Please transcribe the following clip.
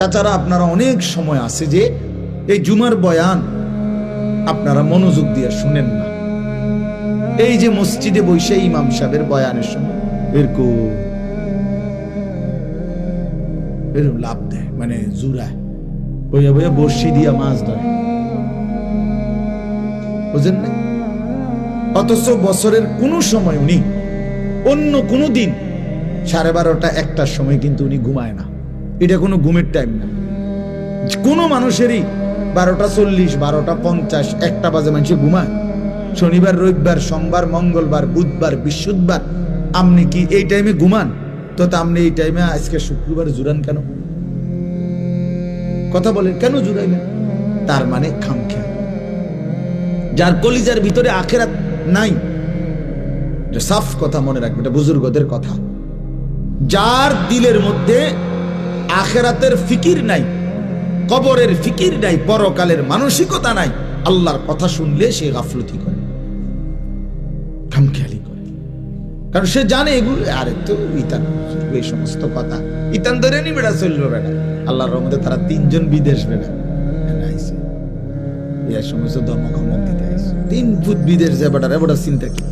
তাছাড়া আপনারা অনেক সময় আছে যে এই জুমার বয়ান আপনারা মনোযোগ দিয়ে শুনেন না। এই যে মসজিদে বসে ইমাম সাহেবের বয়ানের সময় এরকম লাভ দেয়, মানে জুড়ায় বইয়া বইয়া বর্ষি দিয়া মাছ ধরে, বুঝেন না? অথচ বছরের কোনো সময় উনি অন্য কোনো দিন 12:30 1টার সময় কিন্তু উনি ঘুমায় না। এটা কোনো ঘুমের টাইম না। কোনো মানুষেরই 12:40 12:50 1টা বাজে মানুষ ঘুমায়। শনিবার রবিবার সোমবার মঙ্গলবার বুধবার বৃহস্পতিবার আপনি কি এই টাইমে ঘুমান? তো আপনি এই টাইমে আজকে শুক্রবার জুড়ান কেন? কথা বলেন, কেন জুড়াইবেন? তার মানে খামখেয়াল। যার কলিজার ভিতরে আখিরাত নাই, সাফ কথা মনে রাখবে, এটা বুজুর্গদের কথা। যার দিলের মধ্যে আখিরাতের ফিকির নাই, কবরের ফিকির নাই, পরকালের মানসিকতা নাই, আল্লাহর কথা শুনলে সে গাফলতি করে, খামখেয়ালি করে। কারণ সে জানে এগুলো আরে তো ইতান এই সমস্ত কথা ইতান ধরে নি বেড়া চলবে বেড়া। আল্লাহর রহমতে তারা 3 জন বিদেশ বেড়া আইছে, এই সমস্ত ধর্মকর্ম দিতে আইছে। 3 ফুট বিদেশ যে বেড়া রে বড় চিন্তা কি।